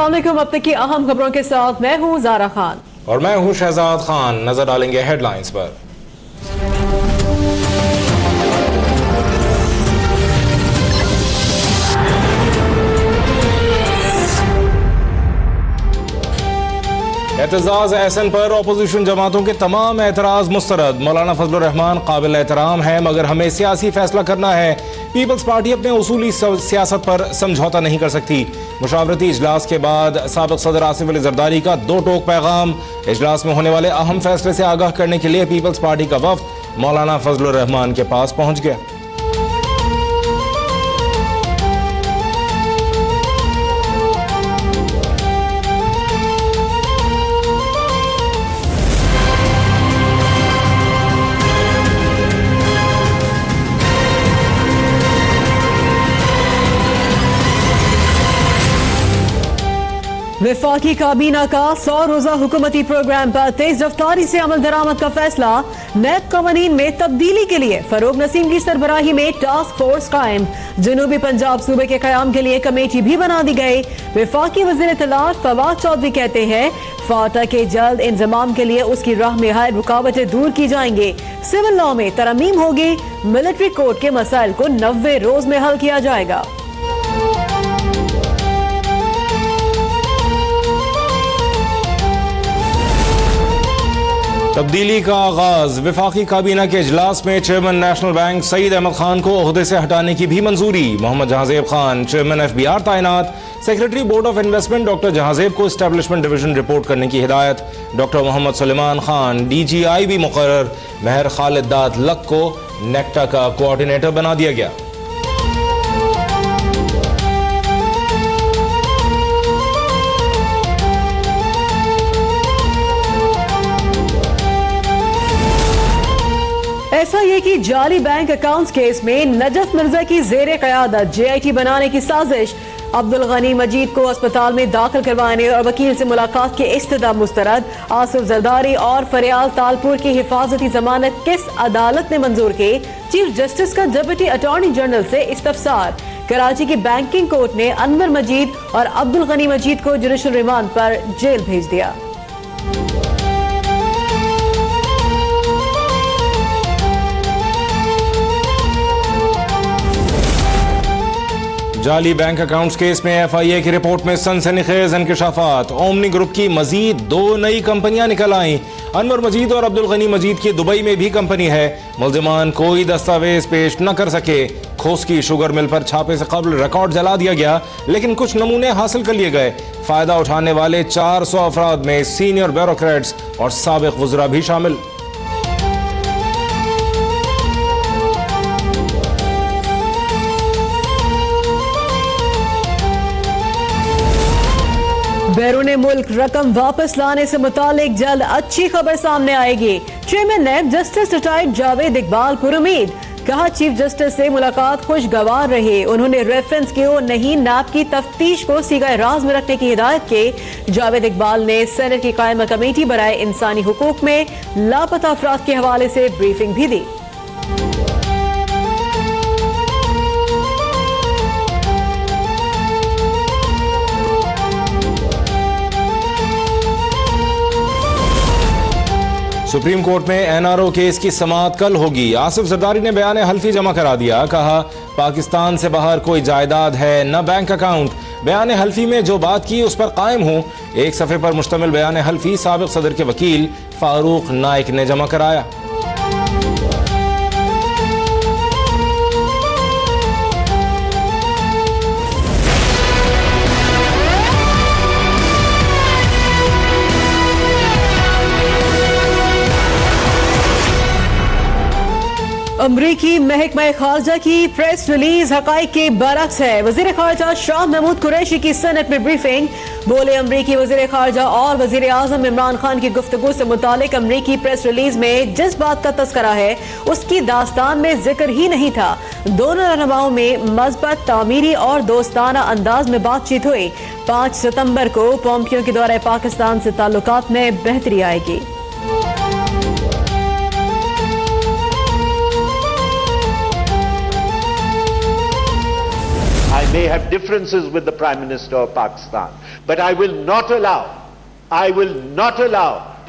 अस्सलाम वालेकुम। अब तक की अहम खबरों के साथ मैं हूँ ज़ारा खान और मैं हूँ शहजाद खान। नजर डालेंगे हेडलाइंस पर। एतजाज एहसन पर अपोजिशन जमातों के तमाम एतराज मुस्तरद। मौलाना फजलुर रहमान काबिल एहतराम है, मगर हमें सियासी फैसला करना है। पीपल्स पार्टी अपने उसूली सियासत पर समझौता नहीं कर सकती। मुशावरती इजलास के बाद साबिक सदर आसिफ अली जरदारी का दो टोक पैगाम। इजलास में होने वाले अहम फैसले से आगाह करने के लिए पीपल्स पार्टी का वफ्द मौलाना फजलुर रहमान के पास पहुंच गया। वफाकी काबीना का 100 रोजा हुकूमती प्रोग्राम पर तेज रफ्तारी से अमल दरामद का फैसला। नैब कवानीन में तब्दीली के लिए फरूक नसीम की सरबराही में टास्क फोर्स कायम। जनूबी पंजाब सूबे के कयाम के लिए कमेटी भी बना दी गई। वफाकी वज़ीर इत्तलात फवाद चौधरी कहते हैं फाटा के जल्द इंजमाम के लिए उसकी राह में हर रुकावटें दूर की जाएंगे। सिविल लॉ में तरमीम होगी। मिलिट्री कोर्ट के मसाइल को 90 रोज में हल किया जाएगा। तब्दीली का आगाज। वफाकी काबीना के इजलास में chairman national bank Saeed Ahmed Khan को ओहदे से हटाने की भी मंजूरी। मोहम्मद जहांजेब खान चेयरमैन FBR तैनात। Secretary board of investment doctor Jahanzeb को एस्टेब्लिशमेंट डिवीजन रिपोर्ट करने की हिदायत। डॉक्टर मोहम्मद सुलेमान खान DGI भी मुकर्रर। महर खालिद दात लक को नेक्टा का कोऑर्डिनेटर बना दिया गया। SIA की जाली बैंक अकाउंट्स केस में नजफ मिर्जा की जेर क़यादत JIT बनाने की साजिश। अब्दुल गनी मजीद को अस्पताल में दाखिल करवाने और वकील से मुलाकात के इस्तदा मुस्तरद। आसिफ जरदारी और फरियाल तालपुर की हिफाजती जमानत किस अदालत ने मंजूर की? चीफ जस्टिस का डिप्टी अटॉर्नी जनरल से इस्तफसार। कराची की बैंकिंग कोर्ट ने अनवर मजीद और अब्दुल गनी मजीद को जुडिशल रिमांड पर जेल भेज दिया। जाली बैंक अकाउंट्स केस में FIA की रिपोर्ट में सनसनीखेज इंकशाफात। ओमनी ग्रुप की मजीद 2 नई कंपनियां निकल आईं। अनवर मजीद और अब्दुल गनी मजीद की दुबई में भी कंपनी है। मुल्जिमान कोई दस्तावेज पेश न कर सके। खोस की शुगर मिल पर छापे से कबल रिकॉर्ड जला दिया गया, लेकिन कुछ नमूने हासिल कर लिए गए। फायदा उठाने वाले 400 अफराद में सीनियर ब्यूरोक्रेट्स और साबिक वज़रा भी शामिल। बैरून मुल्क रकम वापस लाने से मुतालिक जल्द अच्छी खबर सामने आएगी। Chairman NAB justice retired Javed Iqbal पुरुमीद। कहा चीफ जस्टिस से मुलाकात खुशगवार रही। उन्होंने रेफरेंस की और नहीं नैब की तफ्तीश को सीगा राज में रखने की हिदायत की। जावेद इकबाल ने सेनेट की कायमा कमेटी बराए इंसानी हुकूक में लापता अफराद के हवाले से ब्रीफिंग भी दी। सुप्रीम कोर्ट में NRO केस की समाअत कल होगी। आसिफ जरदारी ने बयान हल्फी जमा करा दिया। कहा पाकिस्तान से बाहर कोई जायदाद है न बैंक अकाउंट। बयान हल्फी में जो बात की उस पर कायम हूं। एक सफ़े पर मुश्तमिल बयान हल्फी साबिक सदर के वकील फारूक नाइक ने जमा कराया। अमरीकी महकमा खारजा की प्रेस रिलीज हकाइक के बरक्स है। वजीर खारजा शाह महमूद कुरैशी की सेनेट में ब्रीफिंग। बोले अमरीकी वजीर खारजा और वजीर आजम इमरान खान की गुफ्तगू से मुतालिक अमरीकी प्रेस रिलीज में जिस बात का तस्करा है उसकी दास्तान में जिक्र ही नहीं था। दोनों रहनुमाओं में मज़बत तामीरी और दोस्ताना अंदाज में बातचीत हुई। 5 सितंबर को पोम्पियो के दौरे पाकिस्तान से ताल्लुकात में बेहतरी आएगी। may have differences with the Prime Minister of Pakistan, but I will not allow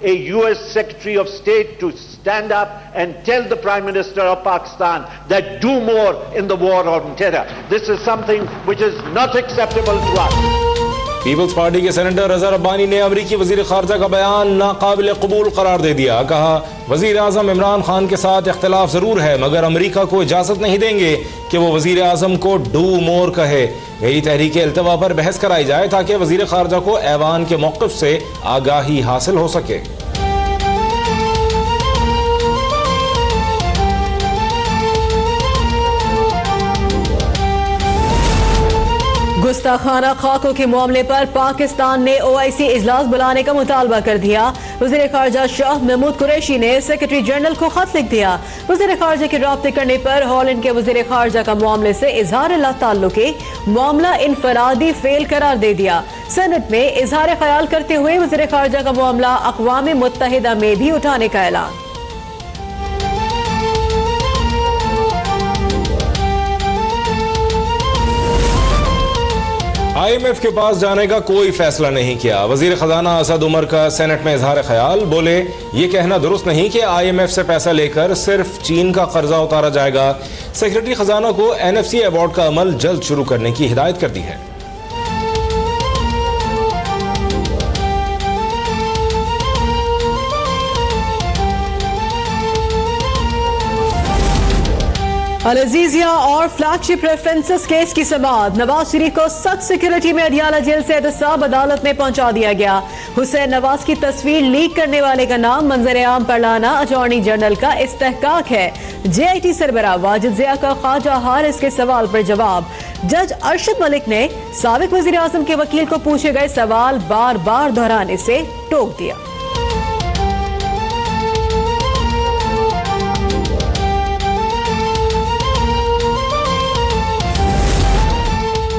a US Secretary of State to stand up and tell the Prime Minister of Pakistan that do more in the war on terror. This is something which is not acceptable to us. Peoples Party के senator Raza Rabbani ने अमरीकी वजीर खारजा का बयान नाकाबिल कबूल करार दे दिया। कहा, वजीर आजम इमरान खान के साथ इख्तिलाफ जरूर है मगर अमरीका को इजाजत नहीं देंगे कि वो वजीर आजम को डू मोर कहे। मेरी तहरीक इल्तवा पर बहस कराई जाए ताकि वजीर खारजा को ऐवान के मौक़िफ़ से आगाही हासिल हो सके। गुस्ताखाना खाकों के मामले पर पाकिस्तान ने OIC इजलास बुलाने का मुतालबा कर दिया। वज़ीर ख़ारजा शाह महमूद कुरैशी ने सेक्रेटरी जनरल को खत लिख दिया। वज़ीर ख़ारजा के राब्ते करने पर हॉलैंड के वज़ीर ख़ारजा का मामले से इजहार ताल्लुक़ मामला इनफरादी फेल करार दे दिया। सेनेट में इजहार ख्याल करते हुए वज़ीर ख़ारजा का मामला अक़वाम मुत्तहिदा में भी उठाने का ऐलान। IMF के पास जाने का कोई फैसला नहीं किया। वजीर खजाना असद उमर का सेनेट में इजहार ख्याल। बोले, ये कहना दुरुस्त नहीं कि IMF से पैसा लेकर सिर्फ चीन का कर्जा उतारा जाएगा। सेक्रेटरी खजाना को NFC अवार्ड का अमल जल्द शुरू करने की हिदायत कर दी है। अल-अज़ीज़िया और फ्लैगशिप रेफरेंसेस केस की समाअत। नवाज शरीफ को सख्त सिक्योरिटी में अदियाला जेल से एहतसाब अदालत में पहुंचा दिया गया। हुसैन नवाज की तस्वीर लीक करने वाले का नाम मंजर आम पर लाना अटॉर्नी जनरल का इस्तेहकाक है। JIT सरबराह वाजिद ज़िया का ख्वाजा हारिस के सवाल पर जवाब। जज अरशद मलिक ने साबिक वज़ीर आज़म के वकील को पूछे गए सवाल बार बार दोहराने से टोक दिया।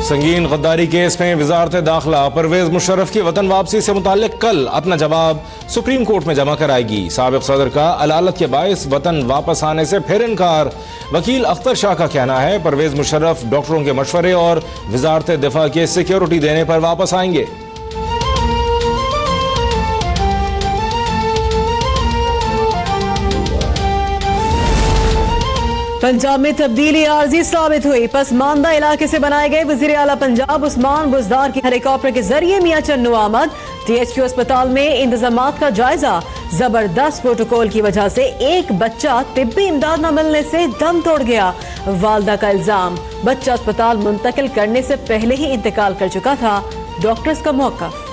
संगीन गद्दारी केस में वजारत दाखिला परवेज मुशर्रफ की वतन वापसी से मुताल्लिक कल अपना जवाब सुप्रीम कोर्ट में जमा कराएगी। साबिक सदर का अदालत के बायस वतन वापस आने से फिर इनकार। वकील अख्तर शाह का कहना है परवेज मुशर्रफ डॉक्टरों के मशवरे और वजारत दिफा के सिक्योरिटी देने पर वापस आएंगे। पंजाब में तब्दीली आर्जी साबित हुई। पसमानदा इलाके से बनाए गए वजीर आला पंजाब उस्मान बुज़दार की हेलीकॉप्टर के जरिए मियां चन्नू अहमद THQ अस्पताल में इंतजामात का जायजा। जबरदस्त प्रोटोकॉल की वजह से एक बच्चा तिब्बी इमदाद न मिलने से दम तोड़ गया। वालदा का इल्जाम, बच्चा अस्पताल मुंतकिल करने से पहले ही इंतकाल कर चुका था। डॉक्टर्स का मौक़िफ़।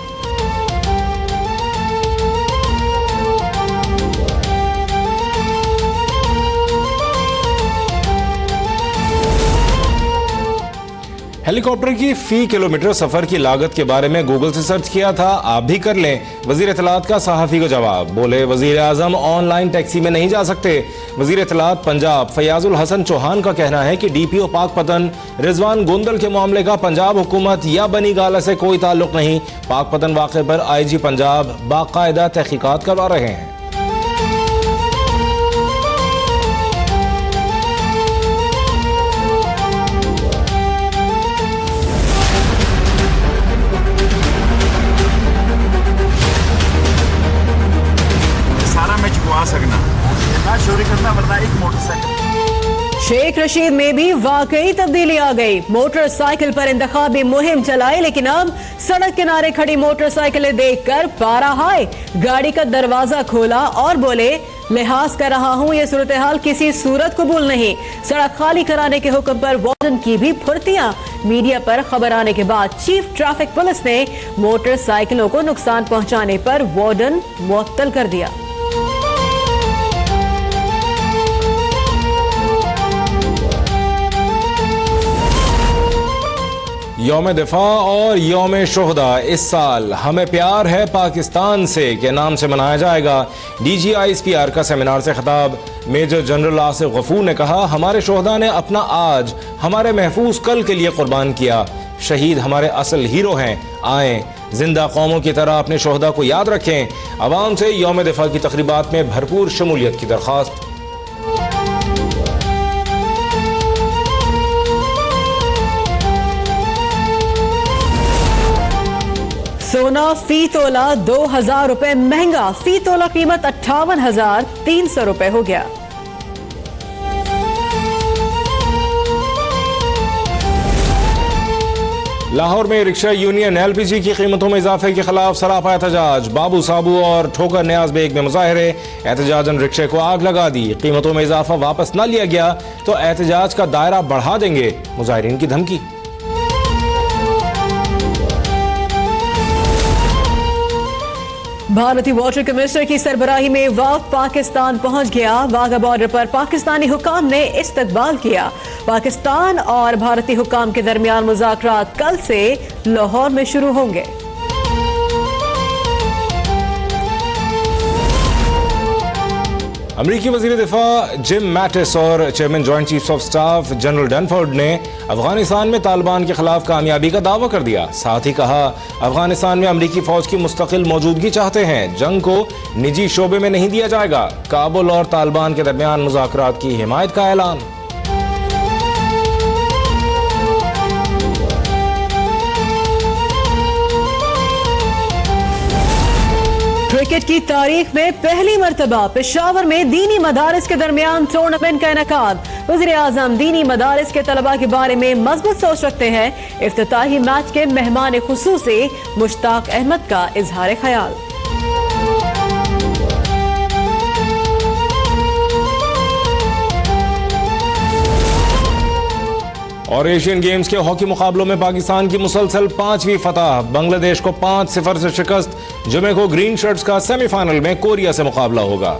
हेलीकॉप्टर की फी किलोमीटर सफर की लागत के बारे में गूगल से सर्च किया था, आप भी कर लें। वजीर इत्तलात का सहाफी को जवाब। बोले, वजीर आजम ऑनलाइन टैक्सी में नहीं जा सकते। वजीर इत्तलात पंजाब फयाजुल हसन चौहान का कहना है कि DPO पाकपतन रिजवान गोंदल के मामले का पंजाब हुकूमत या बनी गाला से कोई ताल्लुक नहीं। पाकपतन वाक़े पर IG पंजाब बाकायदा तहकीकात करवा रहे हैं। शेख रशीद में भी वाकई तब्दीली आ गई। मोटरसाइकिल पर इंतखाबी मुहिम चलाई, लेकिन अब सड़क किनारे खड़ी मोटरसाइकिलें देखकर पारा हाय। गाड़ी का दरवाजा खोला और बोले, लिहाज कर रहा हूं, यह सूरत हाल किसी सूरत कबूल नहीं। सड़क खाली कराने के हुक्म पर वार्डन की भी फुर्तियां। मीडिया पर खबर आने के बाद चीफ ट्रैफिक पुलिस ने मोटरसाइकिलों को नुकसान पहुंचाने पर वार्डन मुअत्तल कर दिया। यौम दिफा और यौम शुहदा इस साल हमें प्यार है पाकिस्तान से के नाम से मनाया जाएगा। DG ISPR का सेमिनार से खिताब। मेजर जनरल आसिफ गफूर ने कहा, हमारे शुहदा ने अपना आज हमारे महफूज कल के लिए कुर्बान किया। शहीद हमारे असल हीरो हैं। आए जिंदा कौमों की तरह अपने शुहदा को याद रखें। अवाम से यौम दिफा की तकरीबात में भरपूर शमूलियत की दरख्वास्त। सोना फी तोला 2000 रुपए महंगा, फी तोला कीमत 58,300 रुपए हो गया। लाहौर में रिक्शा यूनियन एलपीजी की कीमतों में इजाफे के खिलाफ सरापा एहतजाज, बाबू साबू और ठोकर न्याज बेग में मुजाहरे, एहतजाजन रिक्शे को आग लगा दी। कीमतों में इजाफा वापस न लिया गया तो एहतजाज का दायरा बढ़ा देंगे, मुजाहिरीन की धमकी। भारतीय वाटर कमिश्नर की सरबराही में वफ्द पाकिस्तान पहुंच गया। वाघा बॉर्डर पर पाकिस्तानी हुकाम ने इस्तकबाल किया। पाकिस्तान और भारतीय हुकाम के दरमियान मुज़ाकरात कल से लाहौर में शुरू होंगे। अमरीकी वज़ीर दिफा जिम मैटिस और chairman joint chiefs of staff general Dunford ने अफगानिस्तान में तालिबान के खिलाफ कामयाबी का दावा कर दिया। साथ ही कहा, अफगानिस्तान में अमरीकी फौज की मुस्तकिल मौजूदगी चाहते हैं, जंग को निजी शोबे में नहीं दिया जाएगा। काबुल और तालिबान के दरमियान मुज़ाकरात की हिमायत का ऐलान। क्रिकेट की तारीख में पहली मर्तबा पेशावर में दीनी मदारिस के दरमियान टूर्नामेंट का इनेकाद। वज़ीर आज़म दीनी मदारिस के तलबा के बारे में मजबूत सोच रखते हैं। इफ्तिताही मैच के मेहमान खुसूसी मुश्ताक अहमद का इजहार ख्याल। और एशियन गेम्स के हॉकी मुकाबलों में पाकिस्तान की मुसलसल 5वीं फतह, बांग्लादेश को 5-0 से शिकस्त। जुमे को ग्रीन शर्ट्स का सेमीफाइनल में कोरिया से मुकाबला होगा।